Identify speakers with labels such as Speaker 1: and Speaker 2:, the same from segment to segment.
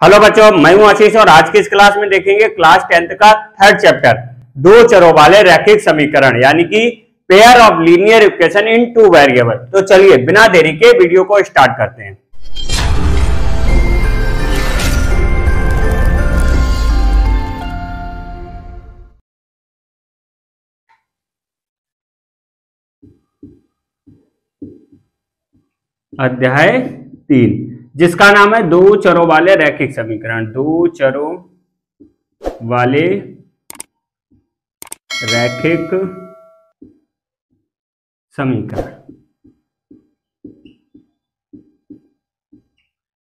Speaker 1: Hello बच्चों, मैं हूं आशीष और आज की इस क्लास में देखेंगे क्लास 10th का थर्ड चैप्टर दो चरों वाले रैखिक समीकरण यानी कि pair of linear equation in two variable. तो चलिए बिना देरी के वीडियो को स्टार्ट करते हैं। अध्याय 3 जिसका नाम है दो चरों वाले रैखिक समीकरण। दो चरों वाले रैखिक समीकरण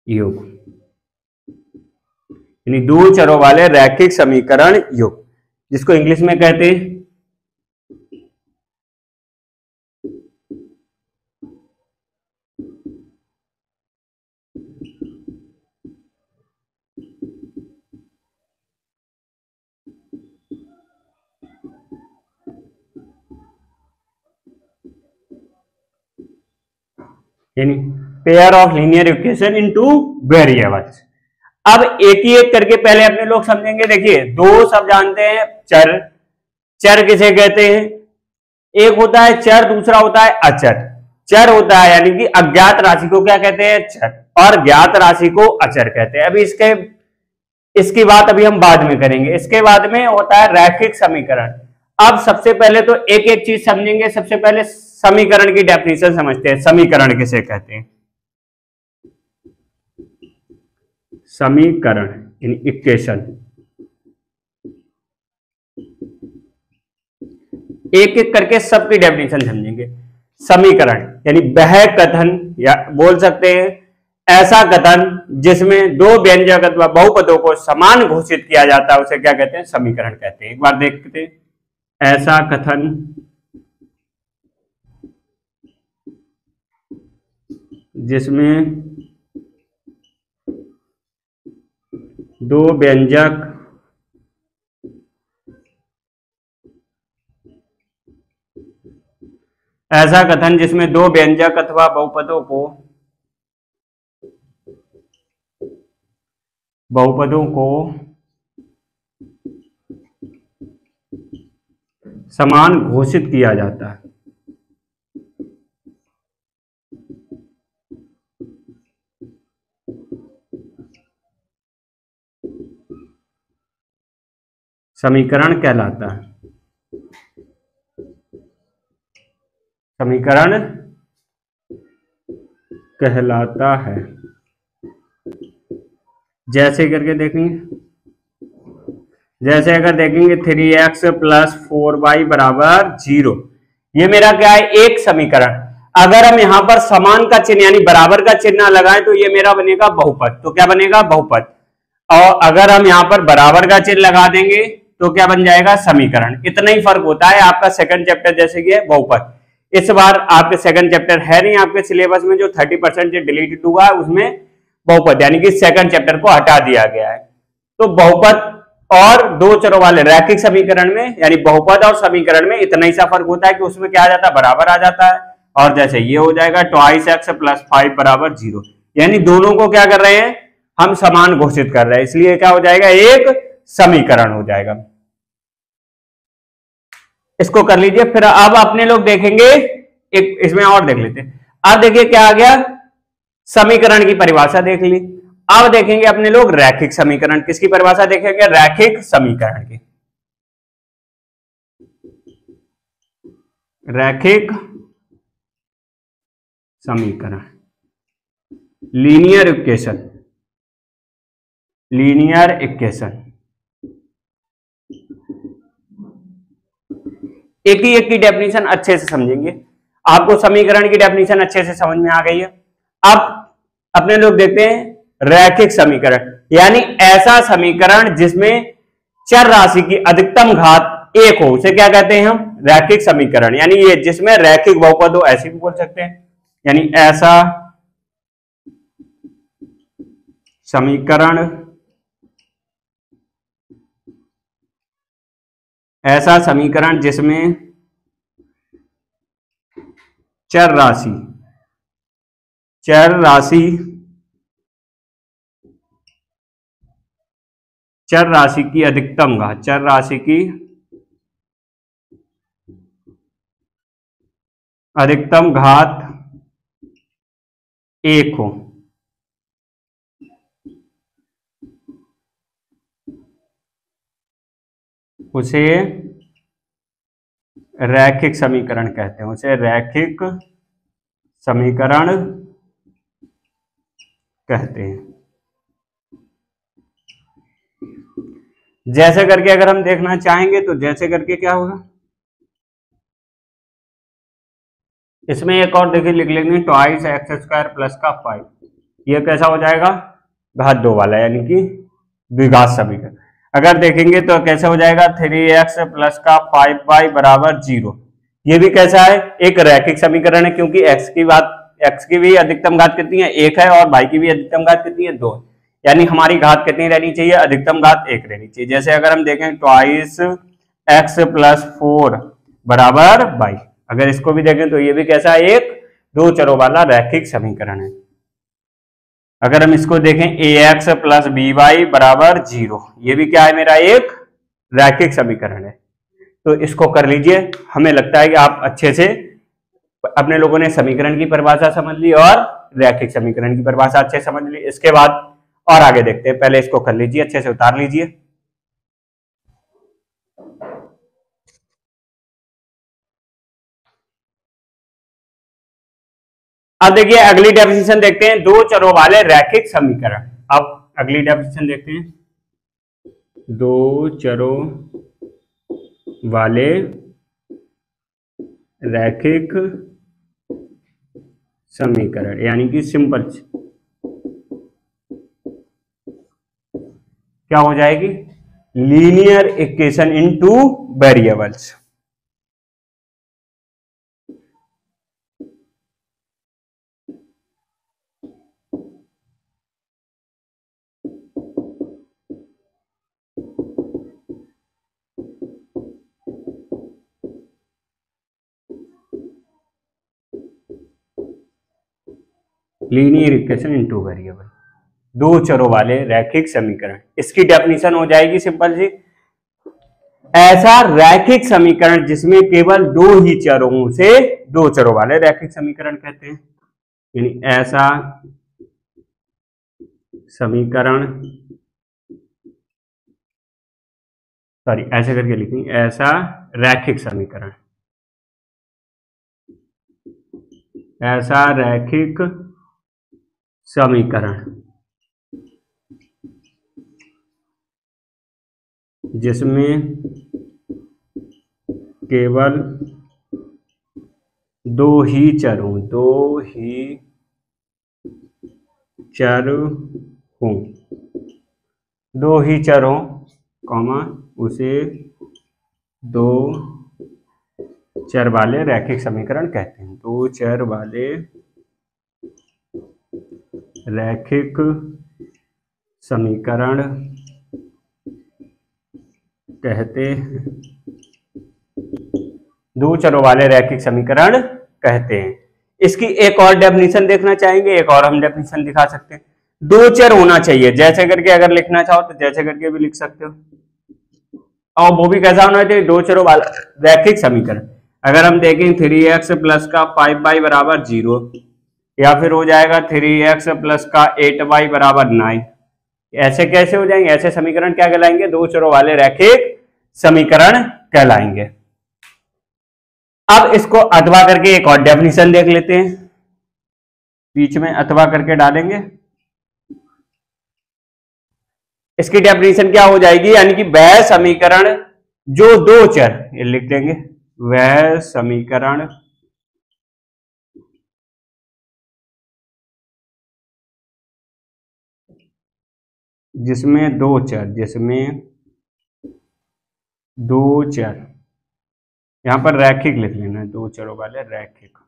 Speaker 1: योग यानी दो चरों वाले रैखिक समीकरण योग, जिसको इंग्लिश में कहते हैं यानी pair of linear equation into variables. अब एक ही एक करके पहले अपने लोग समझेंगे। देखिए, दो सब जानते हैं, चर। चर किसे कहते हैं? एक होता है चर, दूसरा होता है अचर। चर होता है यानी कि अज्ञात राशि को क्या कहते हैं? चर, और ज्ञात राशि को अचर कहते हैं। अभी इसकी बात अभी हम बाद में करेंगे। इसके बाद में होता है रैखिक समीकरण। अब सबसे पहले तो एक एक चीज समझेंगे। सबसे पहले समीकरण की डेफिनेशन समझते हैं। समीकरण किसे कहते हैं? समीकरण यानी इक्वेशन। एक एक करके सबकी डेफिनेशन समझेंगे। समीकरण यानी वह कथन, या बोल सकते हैं ऐसा कथन जिसमें दो व्यंजक अथवा बहुपदों को समान घोषित किया जाता है, उसे क्या कहते हैं? समीकरण कहते हैं। एक बार देखते हैं। ऐसा कथन जिसमें दो व्यंजक ऐसा कथन जिसमें दो व्यंजक अथवा बहुपदों को समान घोषित किया जाता है। समीकरण कहलाता है। समीकरण कहलाता है। जैसे करके देखेंगे, जैसे अगर देखेंगे 3x + 4y = 0, ये मेरा क्या है? एक समीकरण। अगर हम यहां पर समान का चिन्ह यानी बराबर का चिन्ह लगाएं तो ये मेरा बनेगा बहुपद। तो क्या बनेगा? बहुपद। और अगर हम यहां पर बराबर का चिन्ह लगा देंगे तो क्या बन जाएगा? समीकरण। इतना ही फर्क होता है। आपका सेकंड चैप्टर जैसे कि है बहुपद, इस बार आपके सेकंड चैप्टर है नहीं आपके सिलेबस में, जो 30% डिलीट हुआ है उसमें बहुपद यानी कि सेकंड चैप्टर को हटा दिया गया है। तो बहुपद और दो चरों वाले रैखिक समीकरण में यानी बहुपद और समीकरण में इतना ही सा फर्क होता है कि उसमें क्या आ जाता है? बराबर आ जाता है। और जैसे ये हो जाएगा 2x + 5 = 0, यानी दोनों को क्या कर रहे हैं? हम समान घोषित कर रहे हैं, इसलिए क्या हो जाएगा? एक समीकरण हो जाएगा। इसको कर लीजिए। फिर अब अपने लोग देखेंगे, एक इसमें और देख लेते हैं। अब देखिए क्या आ गया? समीकरण की परिभाषा देख ली। अब देखेंगे अपने लोग रैखिक समीकरण। किसकी परिभाषा देखेंगे? रैखिक समीकरण की। रैखिक समीकरण, लीनियर इक्वेशन। लीनियर इक्वेशन एक ही एक की डेफिनेशन अच्छे से समझेंगे। आपको समीकरण की डेफिनेशन अच्छे से समझ में आ गई है। अब अपने लोग देखते हैं रैखिक समीकरण यानी ऐसा समीकरण जिसमें चर राशि की अधिकतम घात एक हो, उसे क्या कहते हैं हम? रैखिक समीकरण। यानी ये जिसमें रैखिक बहुपद हो, ऐसे भी बोल सकते हैं। यानी ऐसा समीकरण, ऐसा समीकरण जिसमें चर राशि चर राशि की अधिकतम घात, चर राशि की अधिकतम घात 1 हो, उसे रैखिक समीकरण कहते हैं, उसे रैखिक समीकरण कहते हैं। जैसे करके अगर हम देखना चाहेंगे तो जैसे करके क्या होगा, इसमें एक और देखिए लिख लेंगे, ट्वाइस एक्स स्क्वायर प्लस का 5, ये कैसा हो जाएगा, घात 2 वाला, यानी कि द्विघात समीकरण। अगर देखेंगे तो कैसे हो जाएगा, 3x प्लस का 5y बराबर 0, ये भी कैसा है, एक रैखिक समीकरण है, क्योंकि x की भी अधिकतम घात कितनी है, 1 है, और y की भी अधिकतम घात कितनी है, 2, यानी हमारी घात कितनी रहनी चाहिए, अधिकतम घात 1 रहनी चाहिए। जैसे अगर हम देखें ट्वाइस x प्लस 4 बराबर y, अगर इसको भी देखें तो ये भी कैसा है, एक 2 चरों वाला रैखिक समीकरण है। अगर हम इसको देखें ax प्लस by बराबर 0, ये भी क्या है, मेरा एक रैखिक समीकरण है। तो इसको कर लीजिए, हमें लगता है कि आप अच्छे से अपने लोगों ने समीकरण की परिभाषा समझ ली और रैखिक समीकरण की परिभाषा अच्छे से समझ ली। इसके बाद और आगे देखते हैं, पहले इसको कर लीजिए, अच्छे से उतार लीजिए। अब देखिए अगली डेफिनेशन देखते हैं, 2 चरों वाले रैखिक समीकरण। अब अगली डेफिनेशन देखते हैं, 2 चरों वाले रैखिक समीकरण, यानी कि सिंपल क्या हो जाएगी, linear equation in 2 variables. Linear equation in 2 variable, 2 चरों वाले रैखिक समीकरण। इसकी डेफिनेशन हो जाएगी सिंपल सी, ऐसा रैखिक समीकरण जिसमें केवल 2 ही चरों से 2 चरों वाले रैखिक समीकरण कहते हैं। यानी ऐसा समीकरण, सॉरी ऐसे करके लिखेंगे, ऐसा रैखिक समीकरण, ऐसा रैखिक समीकरण जिसमें केवल 2 ही चर हों, 2 ही चर हों, 2 ही चर हों, कॉमा, उसे 2 चर वाले रैखिक समीकरण कहते हैं। 2 चर वाले रैखिक समीकरण कहते हैं, 2 चरों वाले रैखिक समीकरण कहते हैं। इसकी एक और डेफिनेशन देखना चाहेंगे, एक और हम डेफिनेशन दिखा सकते हैं। 2 चर होना चाहिए, जैसे करके अगर लिखना चाहो तो जैसे करके भी लिख सकते हो, और वो भी कैसा होना चाहिए, 2 चरों वाला रैखिक समीकरण। अगर हम देखें 3x प्लस का 5y बराबर 0, या फिर हो जाएगा 3x प्लस का 8y बराबर 9, ऐसे कैसे हो जाएंगे, ऐसे समीकरण क्या कहलाएंगे, 2 चरों वाले रैखिक समीकरण कहलाएंगे। अब इसको अथवा करके एक और डेफिनेशन देख लेते हैं, बीच में अथवा करके डालेंगे। इसकी डेफिनेशन क्या हो जाएगी, यानी कि वह समीकरण जो 2 चर, ये लिख देंगे, वह समीकरण जिसमें 2 चर, जिसमें 2 चर, यहां पर रैखिक लिख लेना है, 2 चरों वाले रैखिक,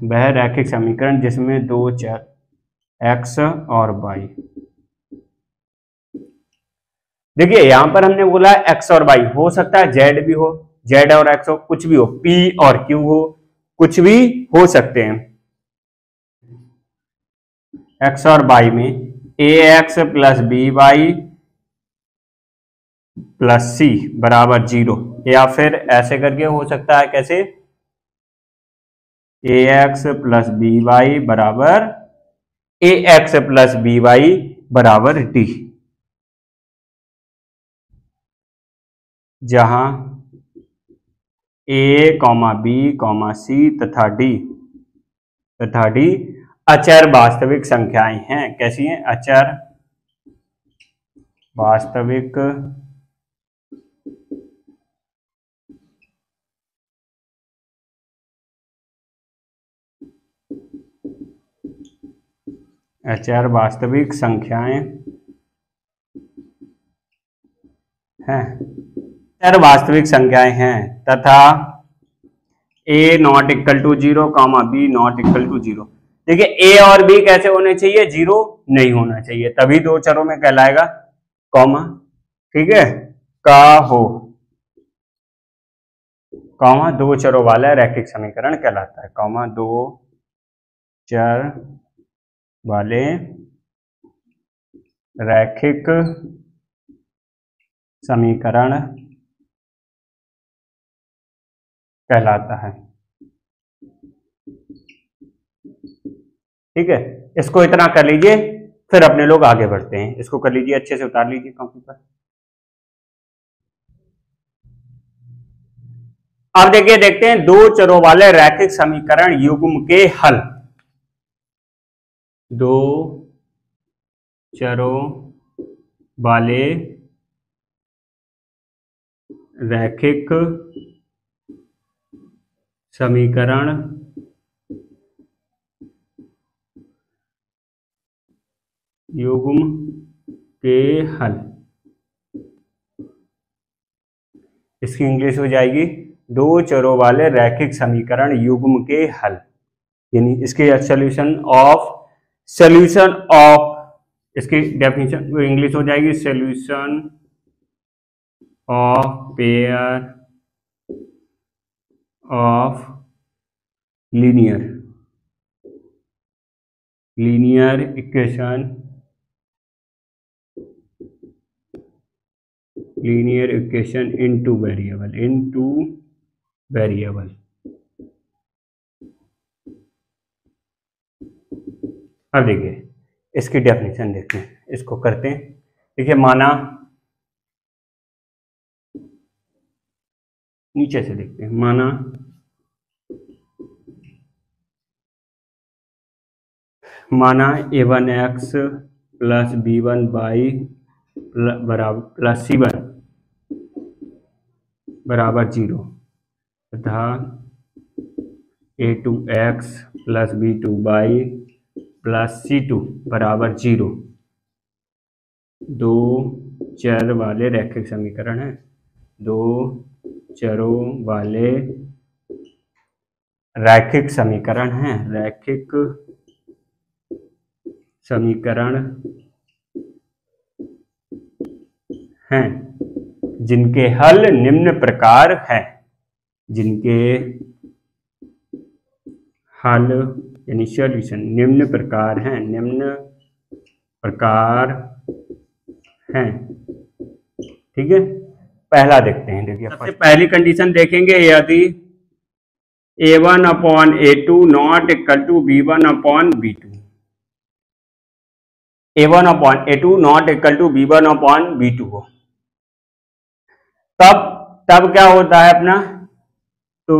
Speaker 1: वह रैखिक समीकरण जिसमें 2 चर x और y। देखिए यहां पर हमने बोला x और y, हो सकता है z भी हो, z और x हो, कुछ भी हो, p और q हो, कुछ भी हो सकते हैं। x और y में a x plus b y plus c बराबर 0, या फिर ऐसे करके हो सकता है, कैसे, ए एक्स प्लस बी वाई बराबर ए एक्स प्लस बी वाई बराबर डी, जहां ए कॉमा बी कॉमा सी तथा डी अचर वास्तविक संख्याएं हैं। कैसी हैं? अचर वास्तविक संख्याएं हैं, अचर वास्तविक संख्याएं हैं तथा a not equal to 0 comma b not equal to 0। देखिए ए और बी कैसे होने चाहिए? 0 नहीं होना चाहिए, तभी दो चरों में कहलाएगा कॉमा, ठीक है, का हो, कॉमा दो चरों वाला रैखिक समीकरण कहलाता है, कॉमा दो चर वाले रैखिक समीकरण कहलाता है। ठीक है, इसको इतना कर लीजिए, फिर अपने लोग आगे बढ़ते हैं। इसको कर लीजिए, अच्छे से उतार लीजिए कॉपी पर। अब देखिए, देखते हैं दो चरों वाले रैखिक समीकरण युग्म के हल। दो चरों वाले रैखिक समीकरण युग्म के हल। इसकी इंग्लिश हो जाएगी दो चरों वाले रैखिक समीकरण युग्म के हल, यानी इसके सॉल्यूशन ऑफ इसकी डेफिनेशन इंग्लिश हो जाएगी solution of pair of linear equation into variable. अब देखिए इसकी डेफिनेशन देखते हैं, इसको करते हैं। देखिए, माना, नीचे से देखते हैं, माना a1x plus b1y plus c1 बराबर 0 तथा a2x plus b2y plus c2 बराबर 0 दो चर वाले रैखिक समीकरण हैं। दो चरों वाले रैखिक समीकरण हैं, रैखिक समीकरण हैं जिनके हल निम्न प्रकार हैं, जिनके हल यानी सॉल्यूशन निम्न प्रकार हैं। ठीक है, पहला देखते हैं। देखिए, सबसे पहली कंडीशन देखेंगे, यदि a1/a2 not equal to b1/b2, a1/a2 not equal to b1/b2 हो, तब क्या होता है अपना, तो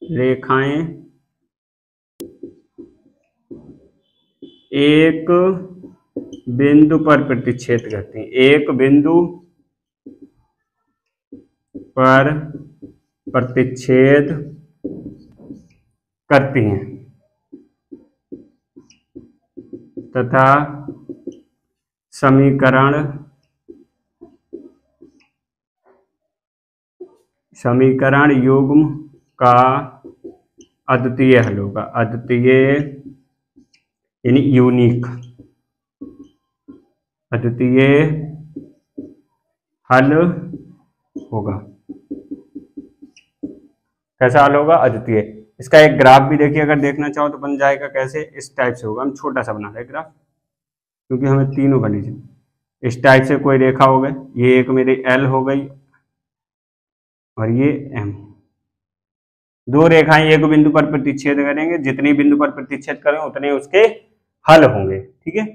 Speaker 1: रेखाएं एक बिंदु पर प्रतिच्छेद करती हैं, एक बिंदु पर प्रतिच्छेद करती हैं तथा समीकरण युग्म का अद्वितीय हल होगा, अद्वितीय यानी यूनिक, अद्वितीय हल होगा। कैसा हल होगा? अद्वितीय। इसका एक ग्राफ भी देखिए, अगर देखना चाहो तो बन जाएगा। कैसे? इस टाइप से होगा। हम छोटा सा बना रहे ग्राफ, क्योंकि हमें तीनों कंडीशन इस टाइप से कोई रेखा हो गई, ये एक मेरी एल हो गई और ये एम, दो रेखाएं एक बिंदु पर प्रतिच्छेद करेंगे, जितने बिंदु पर प्रतिच्छेद करें उतने उसके हल होंगे। ठीक है,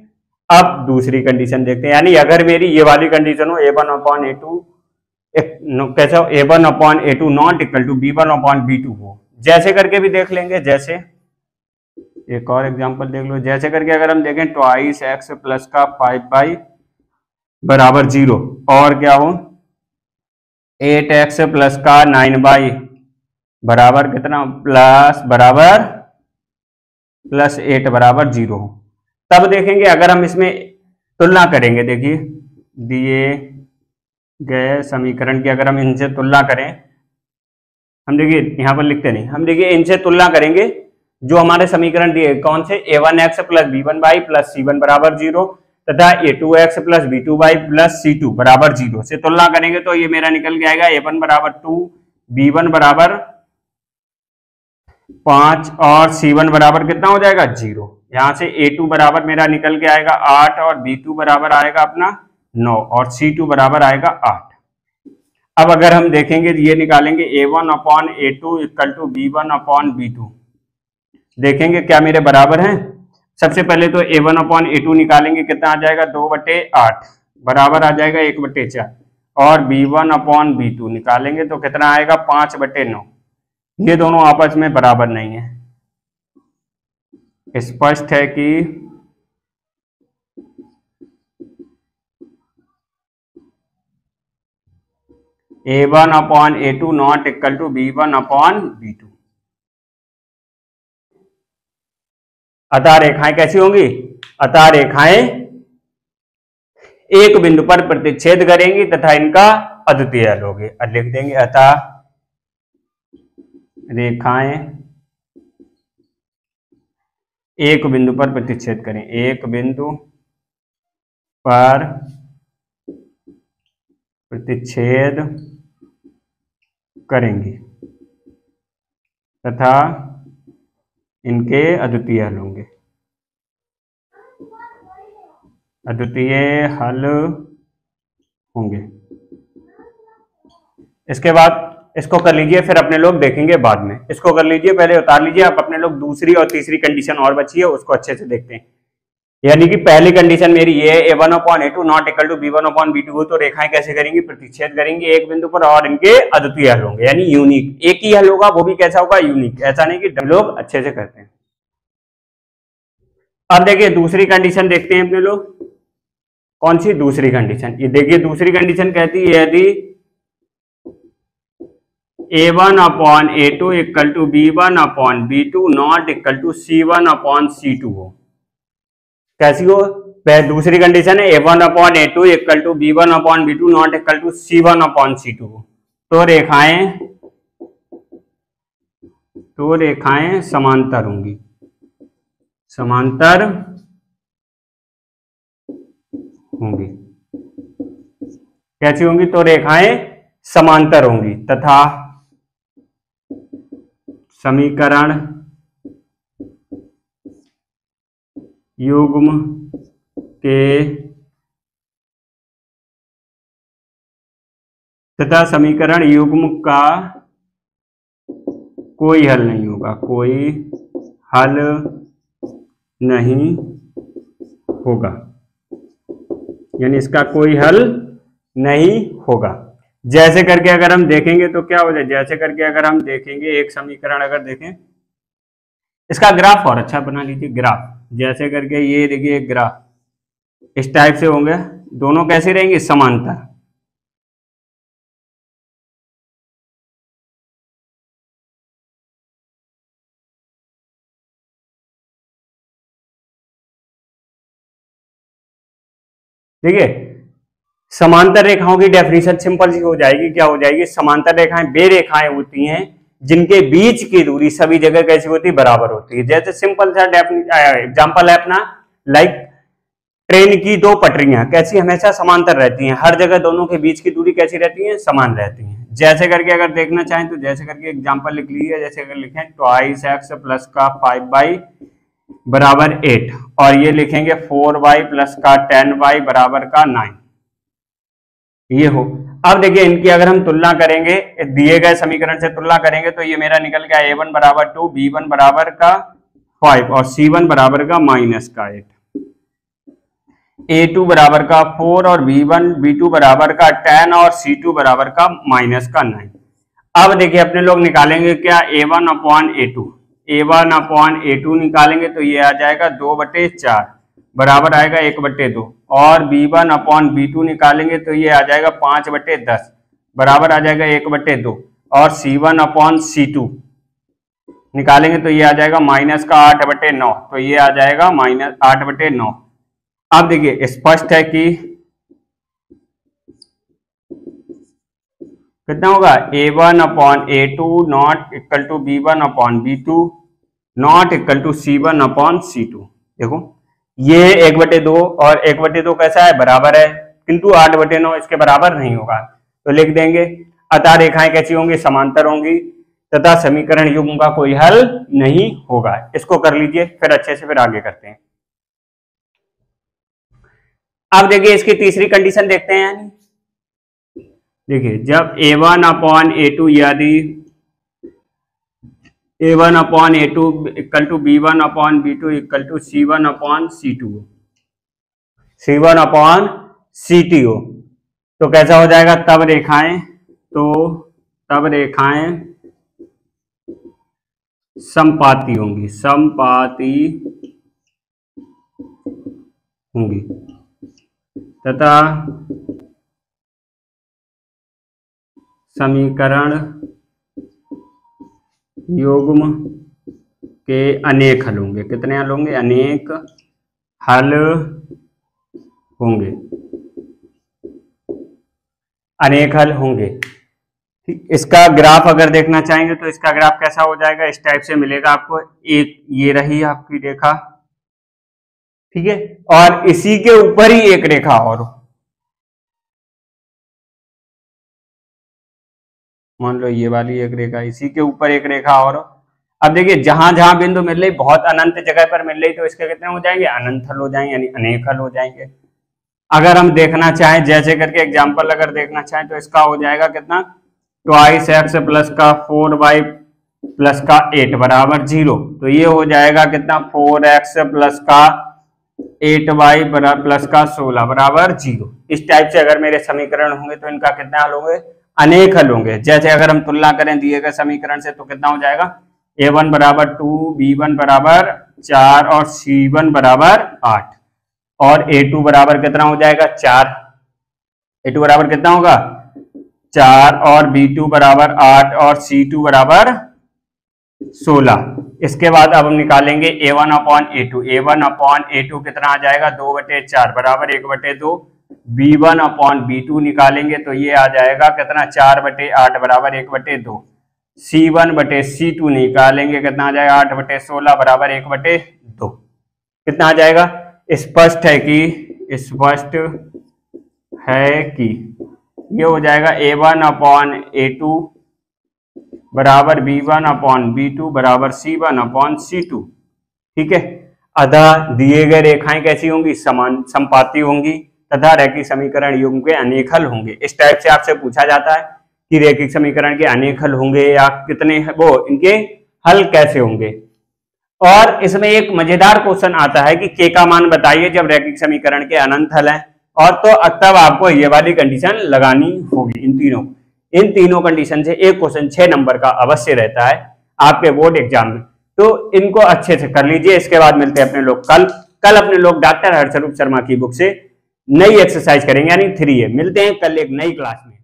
Speaker 1: अब दूसरी कंडीशन देखते हैं, यानी अगर मेरी ये वाली कंडीशन हो a1/a2 कैसा हो, a1/a2 not equal to b1/b2 हो, जैसे करके भी देख लेंगे। जैसे एक और एग्जांपल देख लो, जैसे करके अगर हम देखें 2x प्लस का 5y बराबर 0 और क्या हो 8x प्लस का 9y बराबर कितना बराबर प्लस 8 बराबर 0 हो, तब देखेंगे अगर हम इसमें तुलना करेंगे, देखिए दिए गए समीकरण की अगर हम इनसे तुलना करें, हम देखिए यहां पर लिखते नहीं, हम देखिए इनसे तुलना करेंगे जो हमारे समीकरण दिए कौन से, a1x plus b1y plus c1 बराबर 0 तथा a2x plus b2y plus c2 बराबर 0 से तुलना करेंगे तो ये मेरा निकल के आएगा a1 बराबर 2, b1 बराबर 5 और c1 बराबर कितना हो जाएगा 0। यहां से a2 बराबर मेरा निकल के आएगा 8 और b2 बराबर आएगा अपना 9 और c2 बराबर आएगा 8। अब अगर हम देखेंगे ये निकालेंगे a1/a2 इक्वल टू b1/b2, देखेंगे क्या मेरे बराबर हैं। सबसे पहले तो a1/a2 निकालेंगे, कितना आ जाएगा 2/8 बराबर आ जाएगा 1/4 और b1/b2 निकालेंगे तो कितना आएगा 5/9। ये दोनों आपस में बराबर नहीं है, स्पष्ट है कि a1/a2 not equal to b1/b2। अतः रेखाएं कैसी होंगी, अतः रेखाएं एक बिंदु पर प्रतिच्छेद करेंगी तथा इनका अद्वितीय हल होगी। लिख देंगे अतः रेखाएं एक बिंदु पर प्रतिच्छेद करें, एक बिंदु पर प्रतिच्छेद करेंगी तथा इनके अद्वितीय हल होंगे, अद्वितीय हल होंगे। इसके बाद इसको कर लीजिए, फिर अपने लोग देखेंगे बाद में, इसको कर लीजिए पहले उतार लीजिए, आप अपने लोग दूसरी और तीसरी कंडीशन और बची है उसको अच्छे से देखते हैं। यानी कि पहली कंडीशन मेरी ये है a1/a2 not equal to b1/b2 हो, तो रेखाएं कैसे करेंगी, प्रतिच्छेद करेंगी एक बिंदु पर और इनके अद्वितीय हल होंगे, यानी यूनिक, एक ही हल होगा, वो भी कैसा होगा यूनिक, ऐसा नहीं कि लोग अच्छे से करते हैं। अब देखिए दूसरी कंडीशन देखते हैं अपने लोग, कौन सी दूसरी कंडीशन, ये देखिए दूसरी कंडीशन कहती है यदि a1/a2 equal to b1/b2 not equal to c1/c2 हो, कैसी हो, दूसरी कंडीशन है a1/a2 equal to b1/b2 not equal to c1/c2 हो, तो रेखाएं समांतर होंगी, समांतर होंगी, कैसी होंगी, तो रेखाएं समांतर होंगी तथा समीकरण युग्म के तथा समीकरण युग्म का कोई हल नहीं होगा, कोई हल नहीं होगा, यानी इसका कोई हल नहीं होगा। जैसे करके अगर हम देखेंगे तो क्या हो जाए, जैसे करके अगर हम देखेंगे एक समीकरण अगर देखें, इसका ग्राफ और अच्छा बना लीजिए, ग्राफ जैसे करके ये देखिए ग्राफ इस टाइप से होंगे, दोनों कैसे रहेंगे, समांतर। देखिए समांतर रेखाओं की डेफिनेशन सिंपल सी हो जाएगी, क्या हो जाएगी, समांतर रेखाएं वे रेखाएं होती हैं जिनके बीच की दूरी सभी जगह कैसी होती है, बराबर होती है। जैसे सिंपल सा एग्जांपल है अपना, लाइक ट्रेन की दो पटरियां कैसी हमेशा समांतर रहती हैं, हर जगह दोनों के बीच की दूरी कैसी रहती है, समान रहती है। जैसे करके अगर देखना चाहें तो जैसे करके एग्जांपल लिख लीजिए, जैसे अगर लिखें 2x प्लस का 5y बराबर 8 और ये लिखेंगे 4y प्लस का 10y बराबर का 9। ये हो। अब देखिए इनकी अगर हम तुलना करेंगे, दिए गए समीकरण से तुलना करेंगे तो ये मेरा निकल गया a1 बराबर 2, b1 बराबर का 5 और c1 बराबर का माइनस का 8, a2 बराबर का 4 और b2 बराबर का 10 और c2 बराबर का माइनस का 9। अब देखिए अपने लोग निकालेंगे क्या, a1 अपॉन a2 निकालेंगे तो ये आ जाएगा 2/4 बराबर आएगा 1/2 और b1 अपॉन b2 निकालेंगे तो ये आ जाएगा 5/10 बराबर आ जाएगा 1/2 और c1 अपॉन c2 निकालेंगे तो ये आ जाएगा माइनस का 8/9 तो ये आ जाएगा माइनस 8/9। अब देखिए स्पष्ट है कि कितना होगा, a1 upon a2 not equal to b1 upon b2 not equal to c1 upon c2। देखो ये 1/2 और 1/2 कैसा है, बराबर है, किंतु 8/9 इसके बराबर नहीं होगा तो लिख देंगे। अतः रेखाएं कैसी होंगी, समांतर होंगी तथा समीकरण युग्म का कोई हल नहीं होगा। इसको कर लीजिए, फिर अच्छे से फिर आगे करते हैं। अब देखिए इसकी तीसरी कंडीशन देखते हैं। देखिए जब a1 अपॉन a2 यदि a1 upon a2 equal to b1 upon b2 equal to c1 upon c2 हो तो कैसा हो जाएगा, तब रेखाएं समपाती होंगी तथा समीकरण युग्म के अनेक हल होंगे। कितने हल होंगे, अनेक हल होंगे। ठीक, इसका ग्राफ अगर देखना चाहेंगे तो इसका ग्राफ कैसा हो जाएगा, इस टाइप से मिलेगा आपको। एक ये रही आपकी रेखा, ठीक है, और इसी के ऊपर ही एक रेखा और, मान लो ये वाली एक रेखा, इसी के ऊपर एक रेखा और। अब देखिए जहां जहां बिंदु मिल रही, बहुत अनंत जगह पर मिल रही तो इसके कितने हो जाएंगे, अनंत हल हो जाएंगे, यानी अनेक हल हो जाएंगे। अगर हम देखना चाहें जैसे करके एग्जांपल अगर देखना चाहें तो इसका हो जाएगा कितना, 2x प्लस का 4y प्लस का 8 बराबर 0 तो ये हो जाएगा कितना, 4x प्लस का 8y प्लस का 16 बराबर 0। इस टाइप से अगर मेरे समीकरण होंगे तो इनका कितना हल होंगे, अनेक हल होंगे। जैसे अगर हम तुलना करें दिए गए समीकरण से तो कितना हो जाएगा, a1 बराबर 2, b1 बराबर 4 और c1 बराबर 8 और a2 बराबर कितना हो जाएगा 4, a2 बराबर कितना होगा 4 और b2 बराबर 8 और c2 बराबर 16। इसके बाद अब हम निकालेंगे a1 अपॉन a2 कितना आ जाएगा 2/4 बराबर 1/2, b1 अपॉन b2 निकालेंगे तो ये आ जाएगा कितना 4/8 बराबर 1/2, c1/c2 निकालेंगे कितना आ जाएगा 8/16 बराबर 1/2। कितना आ जाएगा, स्पष्ट है कि ये हो जाएगा a1 अपॉन a2 बराबर b1 अपॉन b2 बराबर c1 अपॉन c2। ठीक है, अतः दिए गए रेखाएं कैसी होंगी, समपाती होंगी तथा रैखिक समीकरण युग्म के अनेक हल होंगे। इस टाइप से आपसे पूछा जाता है कि रैखिक समीकरण के अनेक हल होंगे या कितने, वो इनके हल कैसे होंगे। और इसमें एक मजेदार क्वेश्चन आता है कि के का मान बताइए जब रैखिक समीकरण के अनंत हल हैं, और तो तब आपको ये वाली कंडीशन लगानी होगी। इन तीनों कंडीशन से एक क्वेश्चन 6 नंबर का अवश्य रहता है आपके बोर्ड एग्जाम में, तो इनको अच्छे से कर लीजिए। इसके बाद मिलते हैं अपने लोग कल अपने लोग डॉक्टर हर्षरूप शर्मा की बुक से नई एक्सरसाइज करेंगे, यानी 3A। मिलते हैं कल एक नई क्लास में।